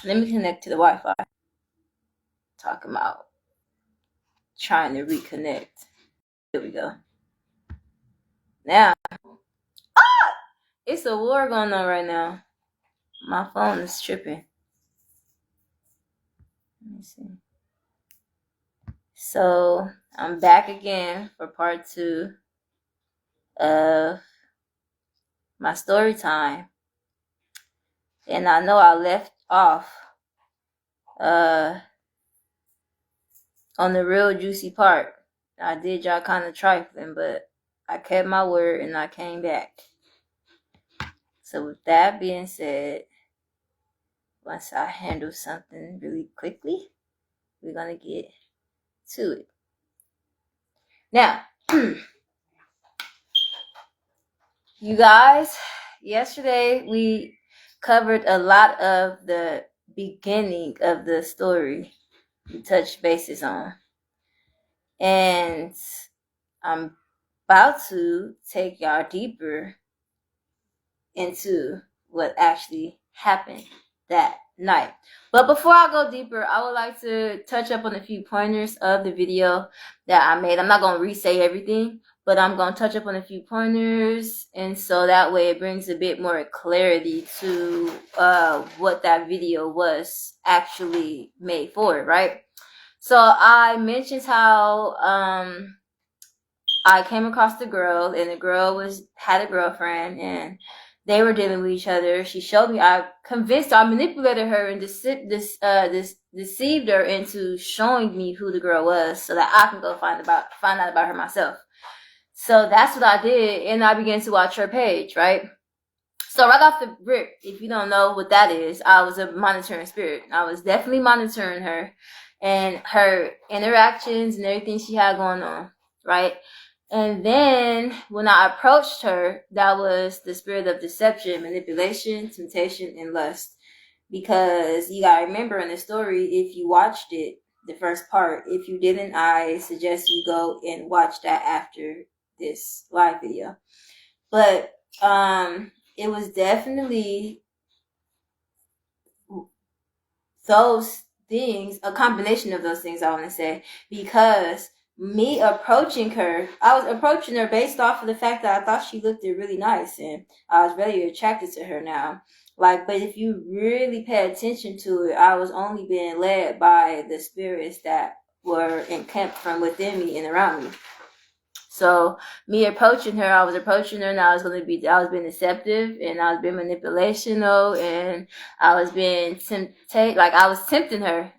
Let me connect to the Wi-Fi. Talking about trying to reconnect. Here we go. Now, it's a war going on right now. My phone is tripping. Let me see. So I'm back again for part 2 of my story time. And I know I left off on the real juicy part. I did y'all kind of trifling, but I kept my word and I came back. So with that being said, once I handle something really quickly, we're going to get to it. Now, you guys, yesterday we covered a lot of the beginning of the story we touched bases on. And I'm about to take y'all deeper into what actually happened that night. But before I go deeper, I would like to touch up on a few pointers of the video that I made. I'm not going to re-say everything, but I'm going to touch up on a few pointers, and so that way it brings a bit more clarity to what that video was actually made for, right? So I mentioned how I came across the girl, and the girl had a girlfriend, and they were dealing with each other. She showed me. I manipulated her and deceived her into showing me who the girl was, so that I can go find out about her myself. So that's what I did, and I began to watch her page, right? So right off the rip, if you don't know what that is, I was a monitoring spirit. I was definitely monitoring her and her interactions and everything she had going on, right? And then when I approached her, that was the spirit of deception, manipulation, temptation, and lust. Because you gotta remember in the story, if you watched it, the first part, if you didn't, I suggest you go and watch that after this live video. But it was definitely those things, a combination of those things, I want to say, because me approaching her, I was approaching her based off of the fact that I thought she looked really nice, and I was really attracted to her now. But if you really pay attention to it, I was only being led by the spirits that were encamped from within me and around me. So me approaching her, I was approaching her, and I was being deceptive, and I was being manipulational, and I was being I was tempting her.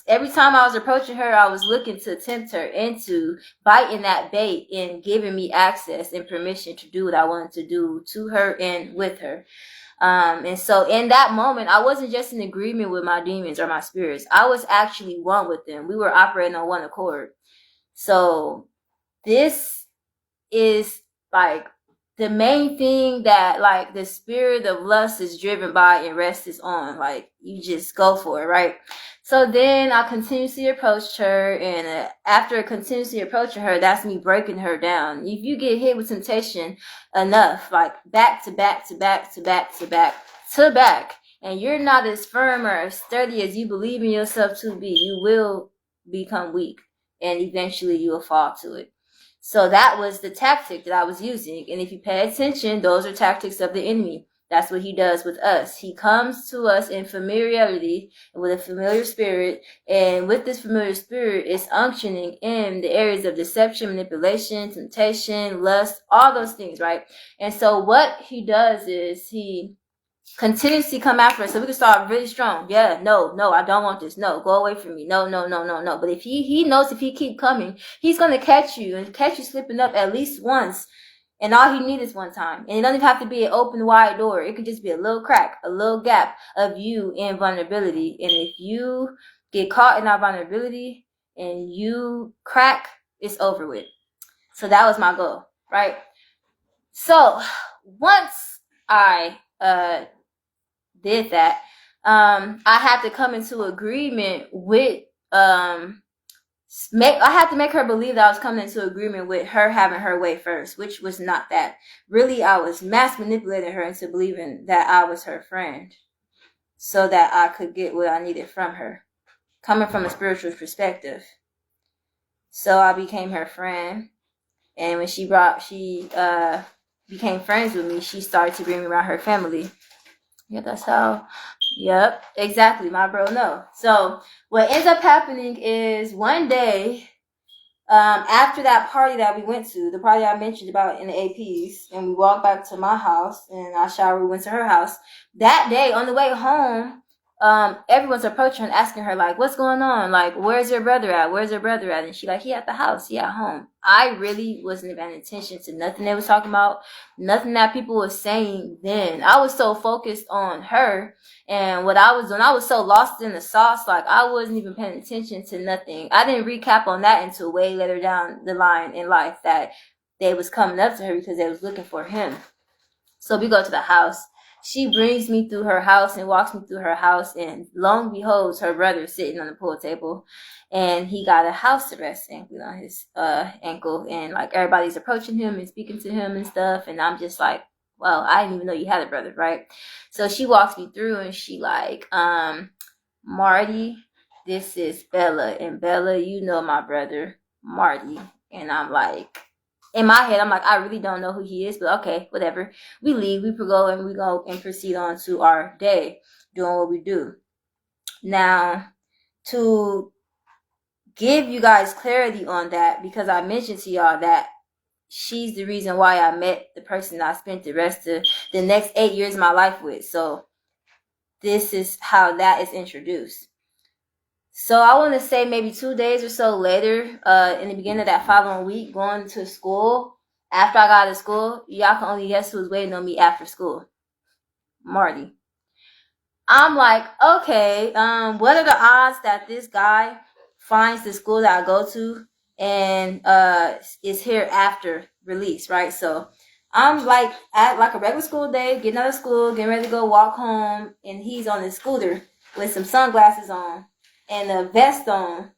Every time I was approaching her, I was looking to tempt her into biting that bait and giving me access and permission to do what I wanted to do to her and with her. And so in that moment, I wasn't just in agreement with my demons or my spirits. I was actually one with them. We were operating on one accord. So this is the main thing that the spirit of lust is driven by and rests on. You just go for it, right? So then I continuously approached her, and after continuously approaching her, that's me breaking her down. If you get hit with temptation enough, back to back to back to back to back to back, and you're not as firm or as sturdy as you believe in yourself to be, you will become weak, and eventually you will fall to it. So that was the tactic that I was using. And if you pay attention, those are tactics of the enemy. That's what he does with us. He comes to us in familiarity with a familiar spirit. And with this familiar spirit, it's unctioning in the areas of deception, manipulation, temptation, lust, all those things, right? And so what he does is he continuously come after us, so we can start really strong. Yeah, no, I don't want this. No, go away from me. No. But if he knows if he keep coming, he's gonna catch you slipping up at least once. And all he needs is one time. And it doesn't have to be an open wide door. It could just be a little crack, a little gap of you in vulnerability. And if you get caught in that vulnerability and you crack, it's over with. So that was my goal, right? So once I did that, I had to come into agreement with I had to make her believe that I was coming into agreement with her having her way first, which was not that. Really, I was mass manipulating her into believing that I was her friend. so that I could get what I needed from her, coming from a spiritual perspective. So I became her friend, and when she became friends with me, she started to bring me around her family. Yeah, that's how. Yep, exactly, my bro. No. So what ends up happening is one day, after that party that we went to, the party I mentioned about in the APs, and we walked back to my house, and I showered, we went to her house. That day, on the way home, everyone's approaching her and asking her, like, what's going on? Like, where's your brother at? Where's your brother at? And she like, he at the house, he at home. I really wasn't paying attention to nothing they was talking about, nothing that people was saying then. I was so focused on her and what I was doing. I was so lost in the sauce, like I wasn't even paying attention to nothing. I didn't recap on that until way later down the line in life, that they was coming up to her because they was looking for him. So we go to the house. She brings me through her house and walks me through her house, and lo and behold, her brother sitting on the pool table, and he got a house arrest ankle on his ankle, and like everybody's approaching him and speaking to him and stuff, and I'm just like, well, I didn't even know you had a brother, right? So she walks me through, and she like, Marty, this is Bella, and Bella, you know my brother Marty. And I'm like, in my head, I'm like, I really don't know who he is, but okay, whatever. We leave, we go and proceed on to our day, doing what we do. Now, to give you guys clarity on that, because I mentioned to y'all that she's the reason why I met the person I spent the rest of the next 8 years of my life with. So this is how that is introduced. So I want to say maybe 2 days or so later, in the beginning of that following week, going to school, after I got out of school, y'all can only guess who was waiting on me after school. Marty. I'm like, okay, what are the odds that this guy finds the school that I go to and is here after release, right? So I'm like at like a regular school day, getting out of school, getting ready to go walk home, and he's on his scooter with some sunglasses on and a vest on.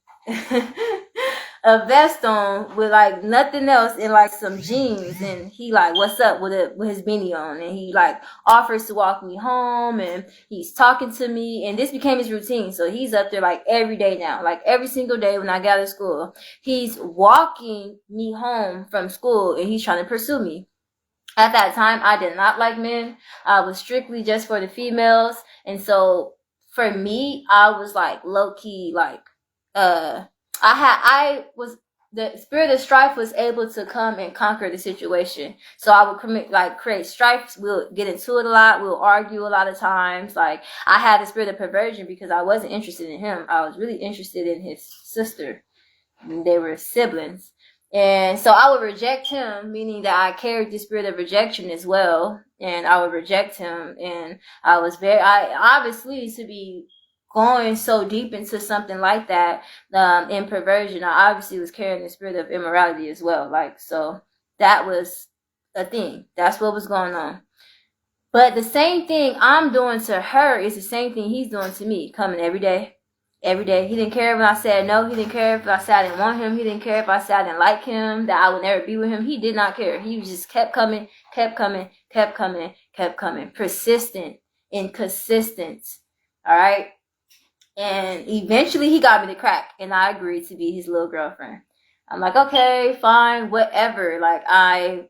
A vest on with like nothing else and like some jeans, and he like, what's up, with his beanie on, and he like offers to walk me home, and he's talking to me, and this became his routine. So he's up there like every day now, like every single day when I get out of school, he's walking me home from school, and he's trying to pursue me. At that time, I did not like men. I was strictly just for the females, and so for me, I was like low key like the spirit of strife was able to come and conquer the situation. So I would create strife. We'll get into it a lot. We'll argue a lot of times. Like I had the spirit of perversion because I wasn't interested in him. I was really interested in his sister. They were siblings. And so I would reject him, meaning that I carried the spirit of rejection as well. And I would reject him. And I obviously, to be going so deep into something like that, in perversion, I obviously was carrying the spirit of immorality as well. Like, so that was a thing. That's what was going on. But the same thing I'm doing to her is the same thing he's doing to me, coming every day. Every day. He didn't care when I said no. He didn't care if I said I didn't want him. He didn't care if I said I didn't like him, that I would never be with him. He did not care. He just kept coming, kept coming, kept coming, kept coming. Persistent, inconsistent. All right? And eventually he got me to crack, and I agreed to be his little girlfriend. I'm like, okay, fine, whatever. Like, I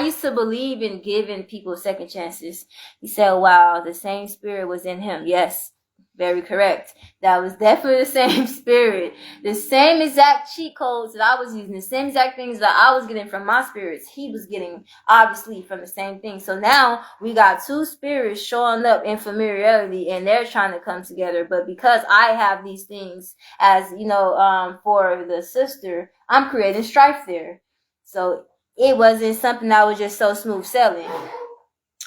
used to believe in giving people second chances. He said, wow, the same spirit was in him. Yes, very correct. That was definitely the same spirit. The same exact cheat codes that I was using, the same exact things that I was getting from my spirits, he was getting obviously from the same thing. So now we got two spirits showing up in familiarity, and they're trying to come together. But because I have these things, as you know, for the sister, I'm creating strife there. So it wasn't something that was just so smooth sailing.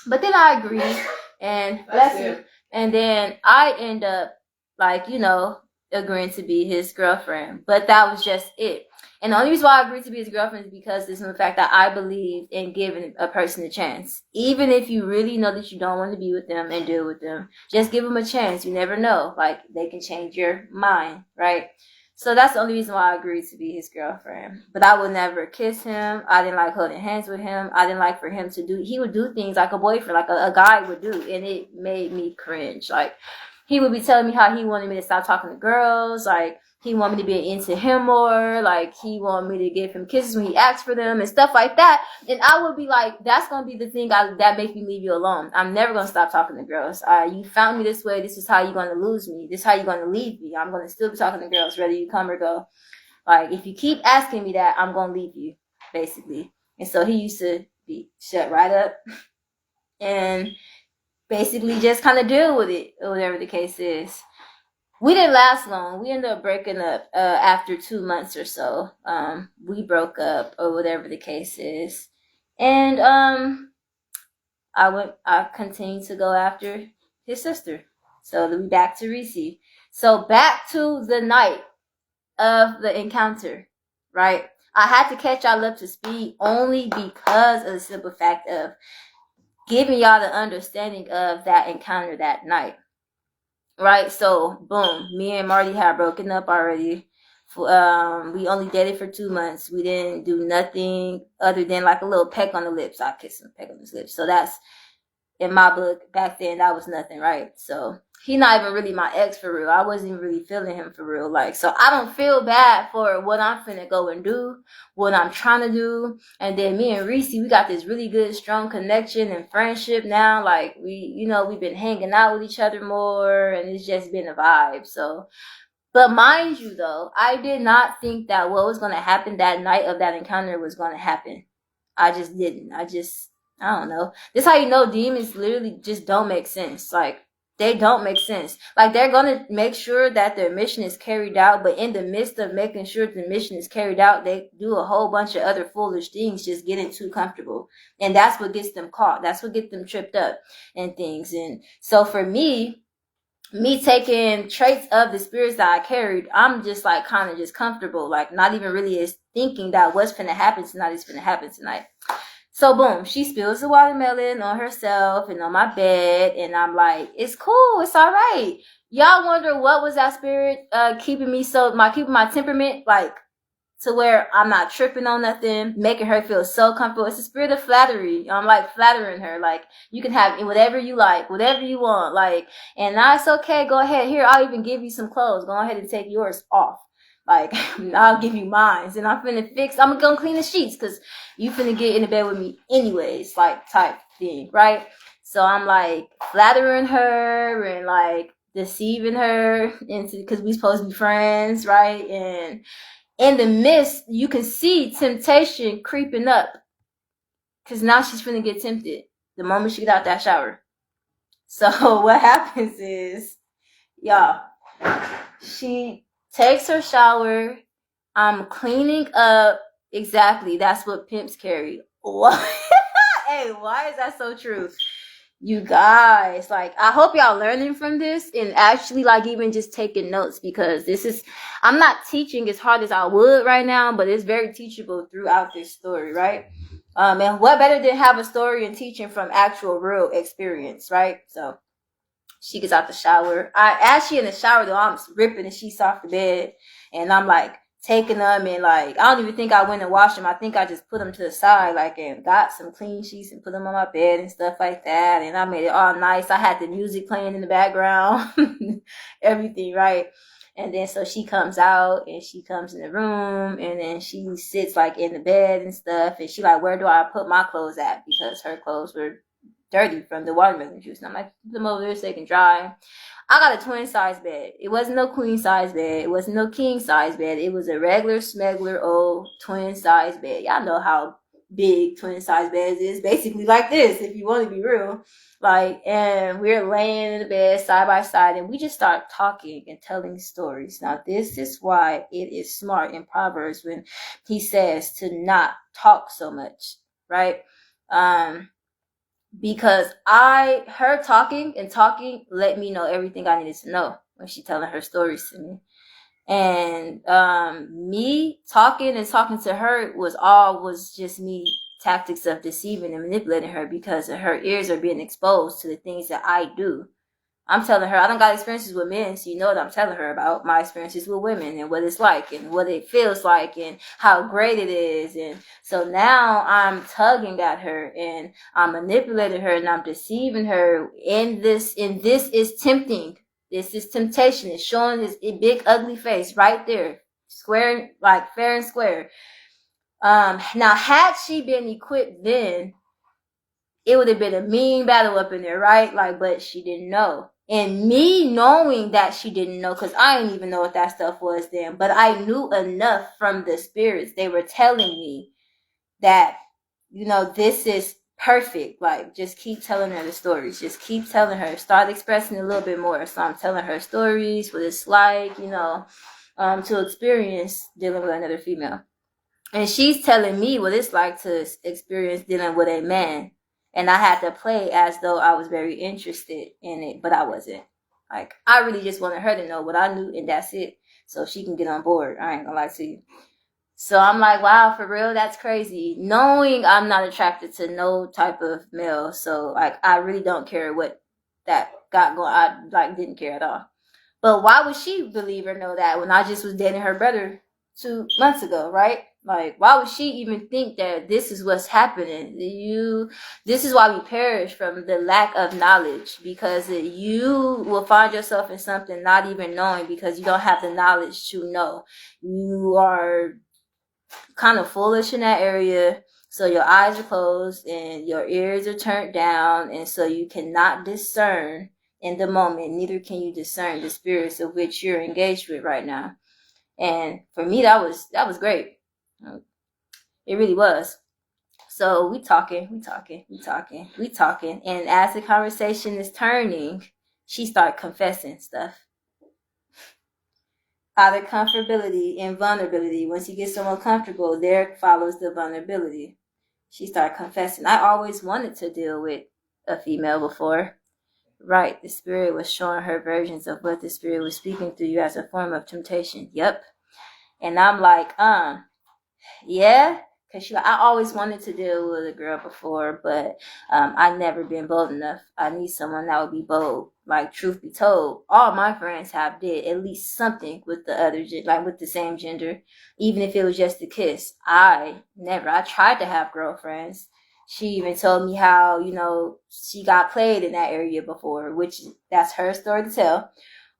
But then I agreed, and bless you. And then I end up, like, you know, agreeing to be his girlfriend. But that was just it. And the only reason why I agreed to be his girlfriend is because this is the fact that I believe in giving a person a chance. Even if you really know that you don't want to be with them and deal with them, just give them a chance. You never know. Like, they can change your mind, right? So that's the only reason why I agreed to be his girlfriend. But I would never kiss him. I didn't like holding hands with him. I didn't like for him to do, he would do things like a boyfriend, like a guy would do. And it made me cringe. Like, he would be telling me how he wanted me to stop talking to girls, like he wanted me to be into him more, like he wanted me to give him kisses when he asked for them and stuff like that. And I would be like, that's gonna be the thing that makes me leave you alone. I'm never gonna stop talking to girls. You found me this way. This is how you're gonna lose me. This is how you're gonna leave me. I'm gonna still be talking to girls, whether you come or go. Like if you keep asking me that, I'm gonna leave you, basically. And so he used to be shut right up and basically just kind of deal with it, or whatever the case is. We didn't last long. We ended up breaking up after 2 months or so. We broke up, or whatever the case is. And I continued to go after his sister. So we back to Reese. So back to the night of the encounter, right? I had to catch y'all up to speed only because of the simple fact of giving y'all the understanding of that encounter that night, right? So boom, me and Marty had broken up already. We only dated for 2 months. We didn't do nothing other than like a little peck on the lips. I kissed him, peck on his lips. So that's, in my book back then, that was nothing, right? So he not even really my ex for real. I wasn't even really feeling him for real. Like, so I don't feel bad for what I'm finna go and do, what I'm trying to do. And then me and Reese, we got this really good, strong connection and friendship now. Like we've been hanging out with each other more, and it's just been a vibe. So, but mind you though, I did not think that what was going to happen that night of that encounter was going to happen. I just didn't. I don't know. This is how you know demons literally just don't make sense. Like, they don't make sense. Like, they're going to make sure that their mission is carried out, but in the midst of making sure the mission is carried out, they do a whole bunch of other foolish things, just getting too comfortable. And that's what gets them caught. That's what gets them tripped up and things. And so for me taking traits of the spirits that I carried, I'm just like kind of just comfortable, like not even really as thinking that what's going to happen tonight is going to happen tonight. So boom, she spills the watermelon on herself and on my bed, and I'm like, it's cool, it's all right. Y'all wonder what was that spirit keeping my temperament like to where I'm not tripping on nothing, making her feel so comfortable. It's a spirit of flattery. I'm like flattering her, like you can have whatever you like, whatever you want, like, and that's okay. Go ahead, here I'll even give you some clothes. Go ahead and take yours off. Like, I'll give you mine, and I'm gonna clean the sheets, because you finna get in the bed with me anyways, like, type thing, right? So I'm, like, flattering her, and, like, deceiving her, because we supposed to be friends, right? And in the midst, you can see temptation creeping up, because now she's finna get tempted the moment she get out that shower. So what happens is, y'all, she takes her shower. I'm cleaning up. Exactly. That's what pimps carry. What? Hey, why is that so true? You guys, like, I hope y'all learning from this and actually, like, even just taking notes, because I'm not teaching as hard as I would right now, but it's very teachable throughout this story, right? And what better than have a story and teaching from actual real experience, right? So she gets out the shower. As she in the shower though, I'm ripping the sheets off the bed, and I'm like taking them, and like I don't even think I went and washed them. I think I just put them to the side, like, and got some clean sheets and put them on my bed and stuff like that. And I made it all nice. I had the music playing in the background, everything, right? And then so she comes out, and she comes in the room, and then she sits like in the bed and stuff, and she like, where do I put my clothes at? Because her clothes were dirty from the watermelon juice. And I'm like, put them over there so they can dry. I got a twin size bed. It wasn't no queen size bed. It wasn't no king size bed. It was a regular smuggler old twin size bed. Y'all know how big twin size beds is. Basically like this, if you want to be real. Like, and we're laying in the bed side by side, and we just start talking and telling stories. Now, this is why it is smart in Proverbs when he says to not talk so much, right? Because her talking let me know everything I needed to know when she telling her stories to me. And me talking to her was just me tactics of deceiving and manipulating her, because her ears are being exposed to the things that I do. I'm telling her, I don't got experiences with men, so you know what I'm telling her about my experiences with women and what it's like and what it feels like and how great it is. And so now I'm tugging at her and I'm manipulating her and I'm deceiving her. And this is tempting. This is temptation. It's showing his big ugly face right there, square, like fair and square. Now had she been equipped then, it would have been a mean battle up in there, right? Like, but she didn't know. And me knowing that she didn't know, because I didn't even know what that stuff was then, but I knew enough from the spirits. They were telling me that, this is perfect. Like, just keep telling her the stories. Just keep telling her. Start expressing a little bit more. So I'm telling her stories, what it's like, to experience dealing with another female. And she's telling me what it's like to experience dealing with a man. And I had to play as though I was very interested in it, but I wasn't. Like, I really just wanted her to know what I knew, and that's it. So she can get on board. I ain't gonna lie to you. So I'm like, wow, for real, that's crazy. Knowing I'm not attracted to no type of male. So, like, I really don't care what that got going. I, didn't care at all. But why would she believe or know that when I just was dating her brother 2 months ago, right? Like, why would she even think that this is what's happening? This is why we perish from the lack of knowledge, because you will find yourself in something not even knowing because you don't have the knowledge to know. You are kind of foolish in that area. So your eyes are closed and your ears are turned down. And so you cannot discern in the moment. Neither can you discern the spirits of which you're engaged with right now. And for me, that was great. It really was. So we talking. And as the conversation is turning, she started confessing stuff. Out of comfortability and vulnerability. Once you get someone comfortable, there follows the vulnerability. She started confessing. I always wanted to deal with a female before. Right, the spirit was showing her versions of what the spirit was speaking through you as a form of temptation. Yep. And I'm like, yeah. Because I always wanted to deal with a girl before, but I've never been bold enough. I need someone that would be bold. Like, truth be told, all my friends have did at least something with the other, like with the same gender, even if it was just a kiss. I tried to have girlfriends. She even told me how, she got played in that area before, which that's her story to tell.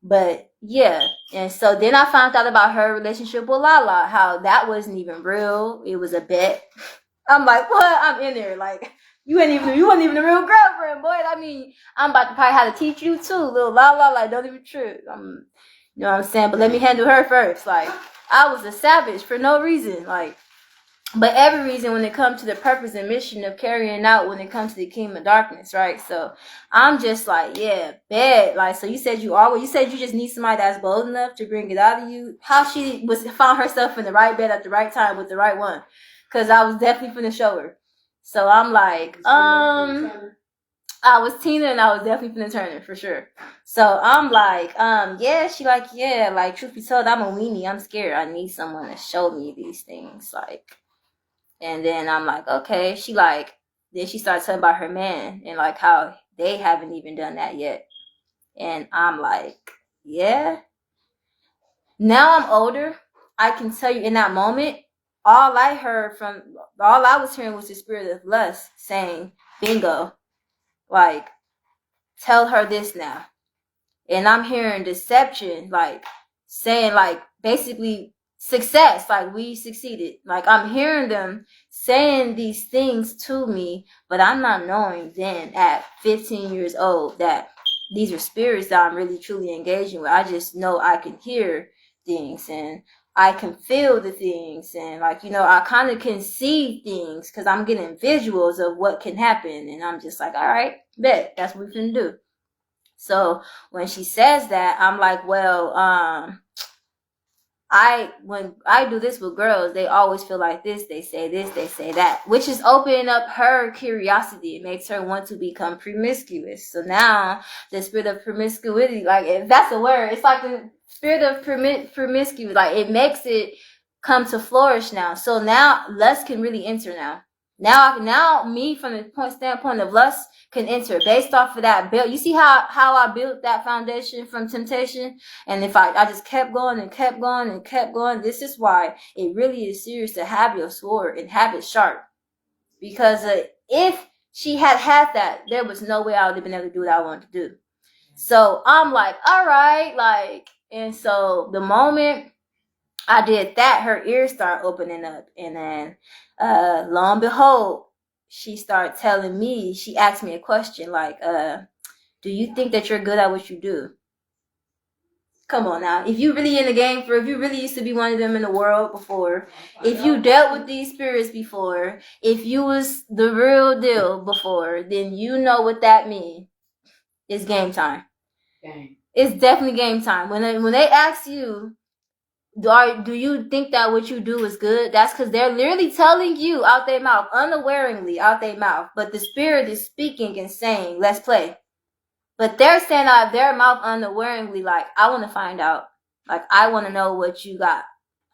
But yeah, and so then I found out about her relationship with Lala, how that wasn't even real. It was a bet. I'm like, what? I'm in there. Like, you wasn't even a real girlfriend, boy. I mean, I'm about to probably have to teach you too, little Lala. Like, don't even trip. You know what I'm saying? But let me handle her first. Like, I was a savage for no reason. Like, but every reason when it comes to the purpose and mission of carrying out when it comes to the kingdom of darkness, right? So I'm just like, yeah, bad. Like, so you said you just need somebody that's bold enough to bring it out of you. How she found herself in the right bed at the right time with the right one. Cause I was definitely finna show her. So I'm like, I was Tina and I was definitely finna turn her for sure. So I'm like, yeah, she like, yeah, like truth be told, I'm a weenie. I'm scared. I need someone to show me these things. Like, and then I'm like, okay. Then she started talking about her man and like how they haven't even done that yet. And I'm like, yeah. Now I'm older. I can tell you in that moment, all I was hearing was the spirit of lust saying, bingo, like, tell her this now. And I'm hearing deception, like, saying, like, basically, success, like, we succeeded. Like, I'm hearing them saying these things to me, but I'm not knowing then at 15 years old that these are spirits that I'm really truly engaging with. I just know I can hear things and I can feel the things and like, I kind of can see things because I'm getting visuals of what can happen. And I'm just like, all right, bet, that's what we're going to do. So when she says that, I'm like, well, when I do this with girls, they always feel like this, they say that, which is opening up her curiosity. It makes her want to become promiscuous. So now the spirit of promiscuity, like if that's a word, it's like the spirit of promiscuity, like it makes it come to flourish now. So now lust can really enter now. Now me from the standpoint of lust can enter based off of that build. You see how I built that foundation from temptation? And if I just kept going and kept going and kept going, this is why it really is serious to have your sword and have it sharp. Because if she had that, there was no way I would have been able to do what I wanted to do. So I'm like, all right, like, and so the moment I did that, her ears start opening up, and then lo and behold, she started telling me. She asked me a question like, "Do you think that you're good at what you do?" Come on now. If you really in the game if you really used to be one of them in the world before, if you dealt with these spirits before, if you was the real deal before, then you know what that means. It's game time. It's definitely game time. When they ask you, do you think that what you do is good? That's because they're literally telling you out their mouth, unawareingly out their mouth. But the spirit is speaking and saying, let's play. But they're saying out of their mouth unawareingly, like, I want to find out. Like, I want to know what you got.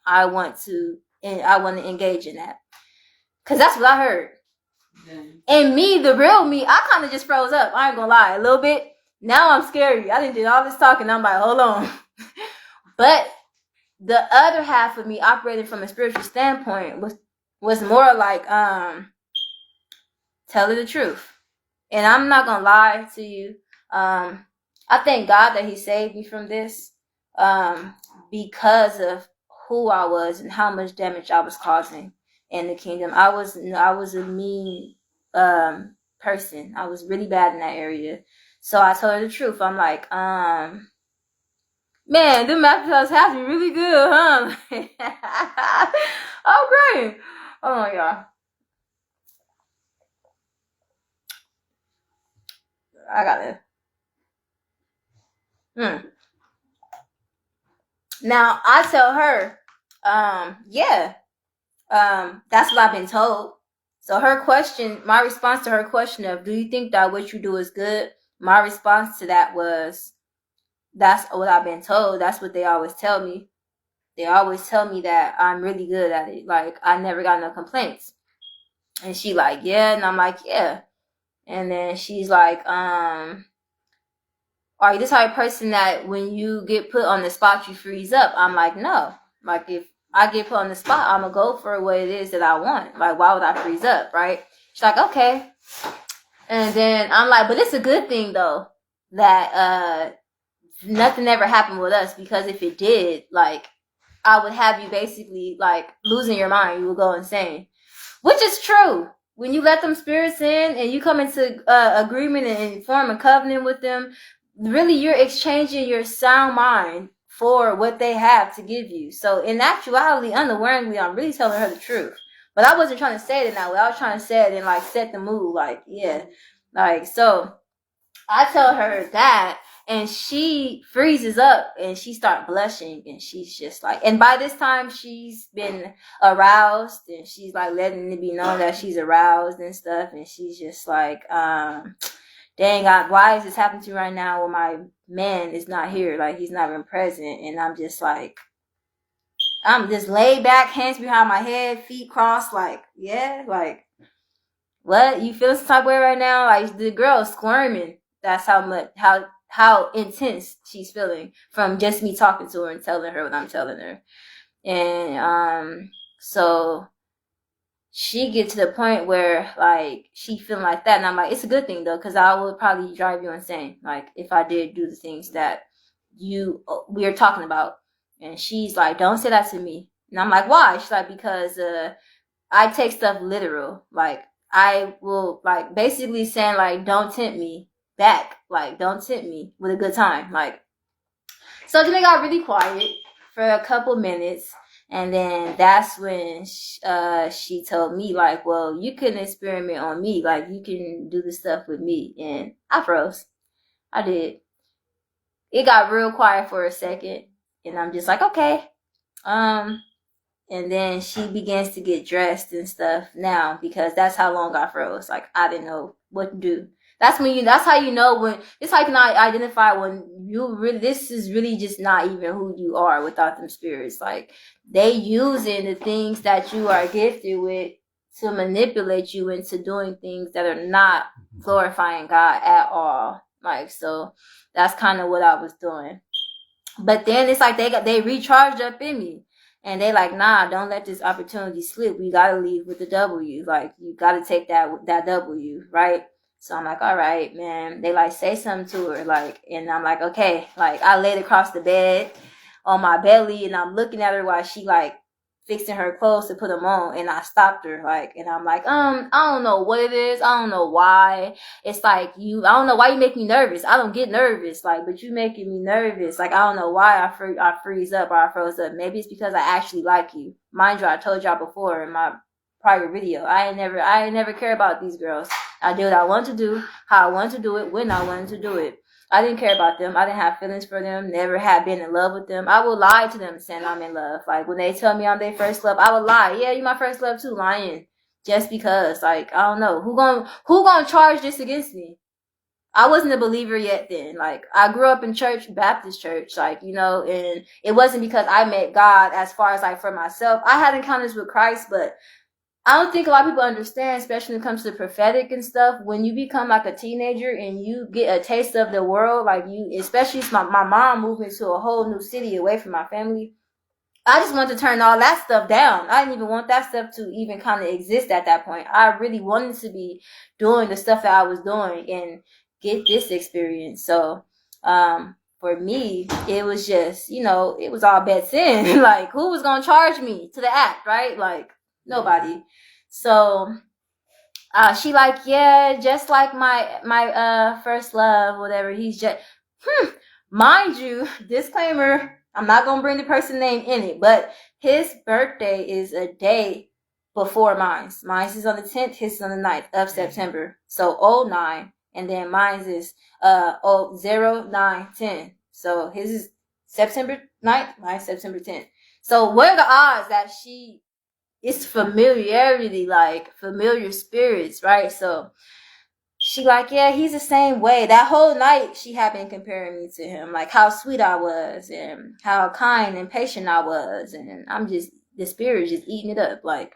I want to engage in that. Because that's what I heard. And me, the real me, I kind of just froze up. I ain't gonna lie, a little bit. Now I'm scary. I didn't do all this talking. I'm like, hold on. But the other half of me, operating from a spiritual standpoint, was more like, tell her the truth. And I'm not gonna lie to you. I thank God that He saved me from this, because of who I was and how much damage I was causing in the kingdom. I was a mean person. I was really bad in that area. So I told her the truth. I'm like, man, them appetizers have to be really good, huh? Oh, great. Oh my God. I got it. Now I tell her, yeah, that's what I've been told. So my response to her question of, do you think that what you do is good? My response to that was, that's what I've been told. That's what they always tell me. They always tell me that I'm really good at it. Like, I never got no complaints. And she like, yeah. And I'm like, yeah. And then she's like, are you the type of person that when you get put on the spot, you freeze up? I'm like, no. Like, if I get put on the spot, I'm going to go for what it is that I want. Like, why would I freeze up, right? She's like, okay. And then I'm like, but it's a good thing, though, that nothing ever happened with us, because if it did, like, I would have you basically, like, losing your mind. You would go insane. Which is true. When you let them spirits in and you come into agreement and form a covenant with them, really you're exchanging your sound mind for what they have to give you. So in actuality, unawareingly, I'm really telling her the truth. But I wasn't trying to say it in that way. I was trying to say it and like set the mood. Like, yeah. Like, so I tell her that, and she freezes up and she starts blushing, and she's just like, and by this time she's been aroused, and she's like letting it be known that she's aroused and stuff, and she's just like, dang God, why is this happening to me right now when my man is not here? Like, he's not even present. And I'm just like, I'm just laid back, hands behind my head, feet crossed, like, yeah, like, what? You feeling some type of way right now? Like, the girl is squirming. That's how intense she's feeling from just me talking to her and telling her what I'm telling her. And so she get to the point where, like, she feeling like that, and I'm like, it's a good thing though, because I would probably drive you insane, like, if I did do the things that we are talking about. And she's like, don't say that to me. And I'm like, why? She's like, because I take stuff literal. Like, I will, like, basically saying, like, don't tempt me back. Like, don't tempt me with a good time. Like, so then they got really quiet for a couple minutes. And then that's when she told me, like, well, you can experiment on me. Like, you can do the stuff with me. And I froze. I did. It got real quiet for a second. And I'm just like, okay. And then she begins to get dressed and stuff now, because that's how long I froze. Like, I didn't know what to do. That's how you know when, it's how you can identify when you really, this is really just not even who you are without them spirits. Like, they using the things that you are gifted with to manipulate you into doing things that are not glorifying God at all. Like, so that's kind of what I was doing. But then it's like they recharged up in me. And they like, nah, don't let this opportunity slip. We gotta leave with the W. Like, you gotta take that W, right? So I'm like, all right, man. They like say something to her, like, and I'm like, okay. Like, I laid across the bed on my belly, and I'm looking at her while she like fixing her clothes to put them on, and I stopped her, like, and I'm like, I don't know what it is. I don't know why. It's like I don't know why you make me nervous. I don't get nervous, like, but you making me nervous. Like, I don't know why I freeze up or I froze up. Maybe it's because I actually like you. Mind you, I told y'all before in my prior video, I ain't never care about these girls. I did what I want to do, how I wanted to do it, when I wanted to do it. I didn't care about them. I didn't have feelings for them. Never had been in love with them. I will lie to them saying I'm in love. Like, when they tell me I'm their first love, I will lie. Yeah, you my first love too, lying. Just because, like, I don't know. Who gonna charge this against me? I wasn't a believer yet then. Like, I grew up in church, Baptist church, like, and it wasn't because I met God as far as like for myself. I had encounters with Christ, but I don't think a lot of people understand, especially when it comes to prophetic and stuff. When you become like a teenager and you get a taste of the world, like especially my mom moved me to a whole new city away from my family. I just wanted to turn all that stuff down. I didn't even want that stuff to even kind of exist at that point. I really wanted to be doing the stuff that I was doing and get this experience. So, for me, it was just, it was all bets in. Like, who was going to charge me to the act, right? Like, nobody. So, she like, yeah, just like my first love, whatever. He's just, mind you, disclaimer, I'm not gonna bring the person name in it, but his birthday is a day before mine. Mine is on the 10th, his is on the 9th of September. So 09, and then mine is 0910. So his is September 9th, mine's September 10th. So what are the odds that it's familiarity, like familiar spirits, right? So she like, yeah, he's the same way. That whole night she had been comparing me to him, like how sweet I was and how kind and patient I was, and the spirit just eating it up, like,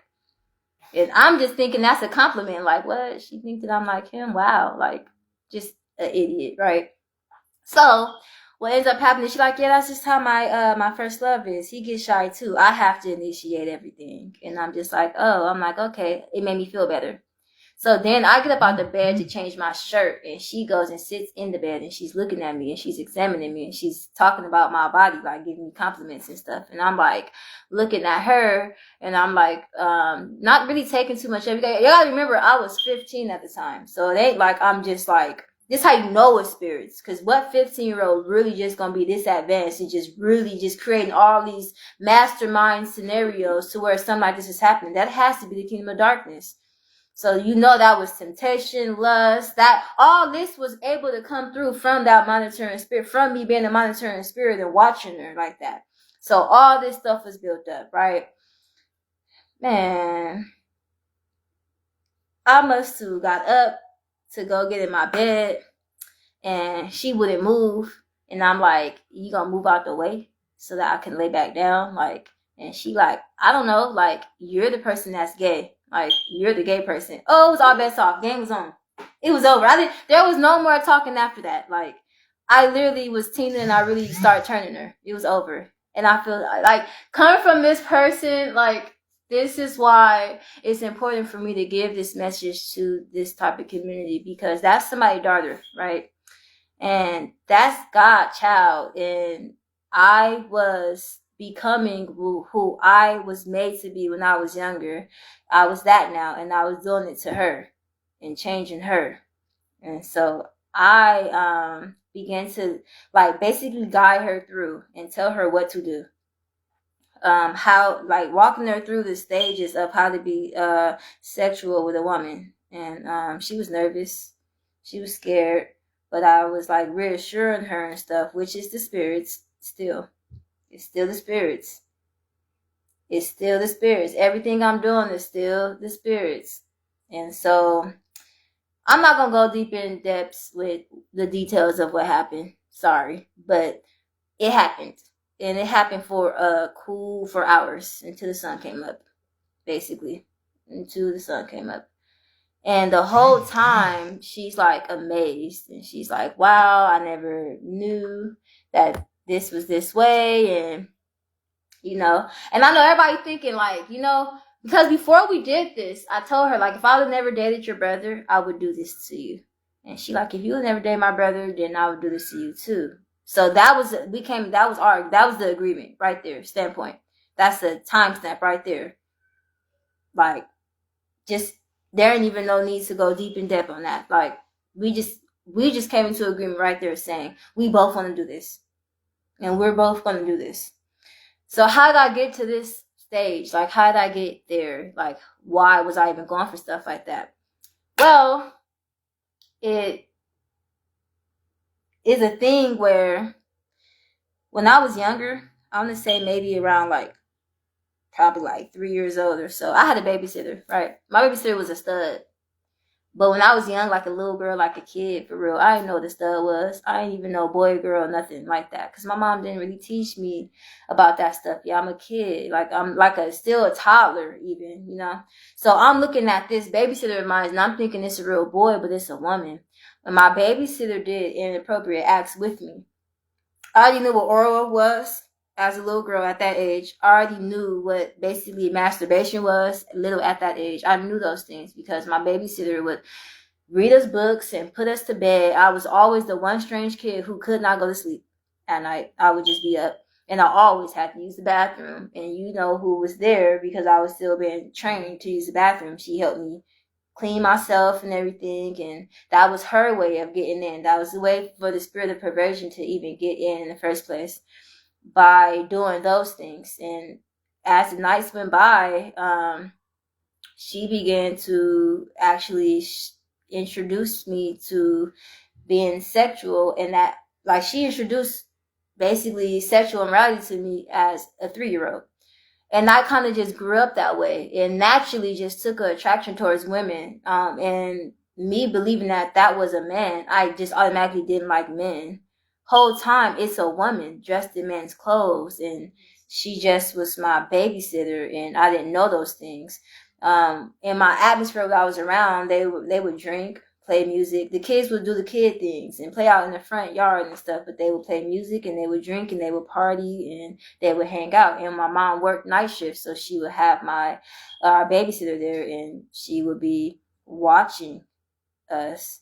and I'm just thinking that's a compliment. Like, what? She thinks that I'm like him? Wow, like, just an idiot, right? So what ends up happening, she's like, yeah, that's just how my first love is. He gets shy too. I have to initiate everything. And I'm just like, oh, I'm like, okay. It made me feel better. So then I get up out the bed to change my shirt, and she goes and sits in the bed, and she's looking at me, and she's examining me, and she's talking about my body, like giving me compliments and stuff. And I'm like looking at her, and I'm like, not really taking too much of it. You gotta remember, I was 15 at the time. So it ain't like I'm just like, this how you know it's spirits. Because what 15-year-old really just gonna be this advanced and just really just creating all these mastermind scenarios to where something like this is happening? That has to be the kingdom of darkness. So that was temptation, lust, that all this was able to come through from that monitoring spirit, from me being a monitoring spirit and watching her like that. So all this stuff was built up, right? Man, I must have got up to go get in my bed, and she wouldn't move. And I'm like, you gonna move out the way so that I can lay back down? Like, and she like, I don't know, like, you're the person that's gay. Like, you're the gay person. Oh, it was all bets off. Game was on. It was over. There was no more talking after that. Like, I literally was teeny and I really started turning her. It was over. And I feel like coming from this person, like, this is why it's important for me to give this message to this type of community, because that's somebody's daughter, right? And that's God's child. And I was becoming who I was made to be when I was younger. I was that now, and I was doing it to her and changing her. And so I began to like basically guide her through and tell her what to do. How, like, walking her through the stages of how to be sexual with a woman. And she was nervous. She was scared. But I was like reassuring her and stuff, which is the spirits still. It's still the spirits. It's still the spirits. Everything I'm doing is still the spirits. And so I'm not going to go deep in depths with the details of what happened. Sorry. But it happened. And it happened for hours until the sun came up. Basically. Until the sun came up. And the whole time, she's like amazed. And she's like, wow, I never knew that this was this way. And, and I know everybody thinking like, because before we did this, I told her, like, if I would have never dated your brother, I would do this to you. And she like, if you would never date my brother, then I would do this to you too. So that was the agreement right there, standpoint. That's the timestamp right there. Like, just there ain't even no need to go deep in depth on that. Like, we just came into agreement right there saying we both want to do this. And we're both gonna do this. So how did I get to this stage? Like, how did I get there? Like, why was I even going for stuff like that? Well, it is a thing where when I was younger, I want to say maybe around like probably like 3 years old or so, I had a babysitter, right? My babysitter was a stud. But when I was young, like a little girl, like a kid, for real, I didn't know what a stud was. I didn't even know boy, girl, nothing like that. Because my mom didn't really teach me about that stuff. Yeah, I'm a kid. Like, I'm like still a toddler even, you know? So I'm looking at this babysitter of mine, and I'm thinking it's a real boy, but it's a woman. And my babysitter did inappropriate acts with me. I already knew what oral was as a little girl at that age. I already knew what basically masturbation was little at that age. I knew those things because my babysitter would read us books and put us to bed. I was always the one strange kid who could not go to sleep at night. I would just be up. And I always had to use the bathroom. And you know who was there because I was still being trained to use the bathroom. She helped me clean myself and everything, and that was her way of getting in. That was the way for the spirit of perversion to even get in the first place, by doing those things. And as the nights went by, she began to actually introduce me to being sexual, and that, like, she introduced basically sexual immorality to me as a 3-year-old. And I kind of just grew up that way and naturally just took an attraction towards women. And me believing that that was a man, I just automatically didn't like men. Whole time it's a woman dressed in men's clothes, and she just was my babysitter, and I didn't know those things. In my atmosphere that I was around, they would drink, play music. The kids would do the kid things and play out in the front yard and stuff, but they would play music and they would drink and they would party and they would hang out. And my mom worked night shifts, so she would have my babysitter there, and she would be watching us.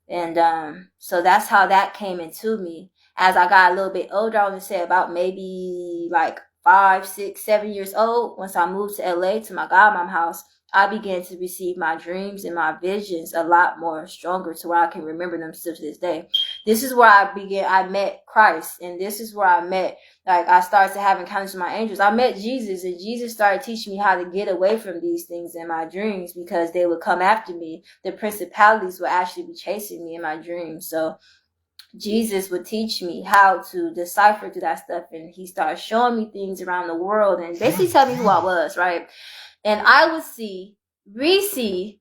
And so that's how that came into me. As I got a little bit older, I want to say about maybe like 5, 6, 7 years old, once I moved to LA to my godmom house, I began to receive my dreams and my visions a lot more stronger to where I can remember them still to this day. This is where I met Christ, and this is where I started to have encounters with my angels. I met Jesus, and Jesus started teaching me how to get away from these things in my dreams because they would come after me. The principalities would actually be chasing me in my dreams. So Jesus would teach me how to decipher through that stuff, and he started showing me things around the world and basically telling me who I was, right? And I would see Reese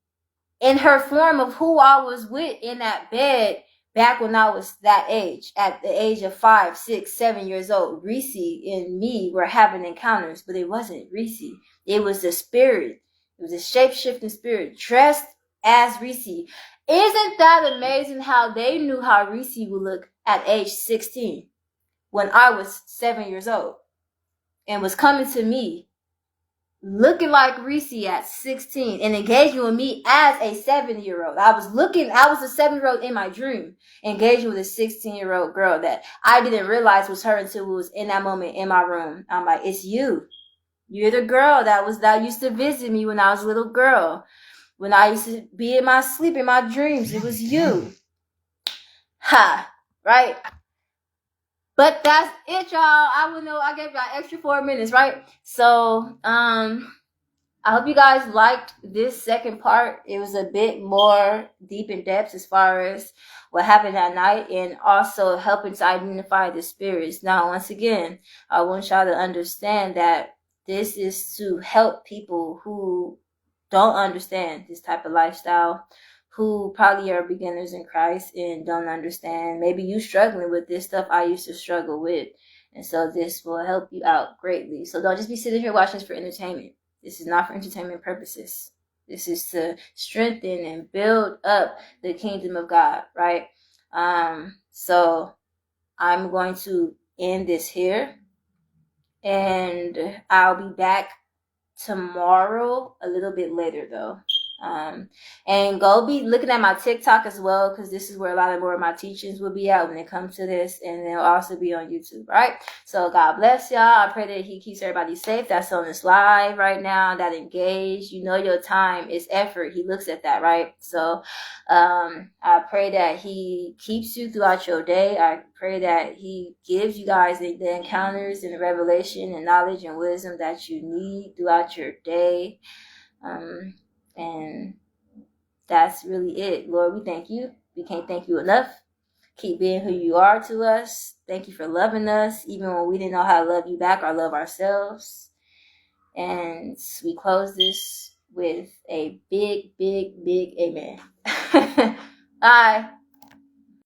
in her form of who I was with in that bed back when I was that age, at the age of 5, 6, 7 years old. Reese and me were having encounters, but it wasn't Reese. It was the spirit. It was a shape-shifting spirit dressed as Reese. Isn't that amazing how they knew how Reese would look at age 16 when I was 7 years old and was coming to me looking like Reese at 16 and engaging with me as a 7-year-old. I was a 7-year-old in my dream, engaging with a 16-year-old girl that I didn't realize was her until it was in that moment in my room. I'm like, it's you. You're the girl that used to visit me when I was a little girl. When I used to be in my sleep, in my dreams, it was you. Ha, right? But that's it, y'all. I gave y'all extra 4 minutes, right? So, I hope you guys liked this second part. It was a bit more deep in depth as far as what happened that night, and also helping to identify the spirits. Now, once again, I want y'all to understand that this is to help people who don't understand this type of lifestyle, who probably are beginners in Christ and don't understand. Maybe you struggling with this stuff I used to struggle with. And so this will help you out greatly. So don't just be sitting here watching this for entertainment. This is not for entertainment purposes. This is to strengthen and build up the kingdom of God, right? So I'm going to end this here, and I'll be back tomorrow a little bit later though. And go be looking at my TikTok as well, because this is where a lot of more of my teachings will be at when it comes to this, and they'll also be on YouTube. All right. So God bless y'all. I pray that He keeps everybody safe that's on this live right now, that engaged. You know, your time is effort. He looks at that, right? So I pray that He keeps you throughout your day. I pray that He gives you guys the encounters and the revelation and knowledge and wisdom that you need throughout your day. And that's really it. Lord, we thank you. We can't thank you enough. Keep being who you are to us. Thank you for loving us, even when we didn't know how to love you back or love ourselves. And we close this with a big, big, big amen. Bye.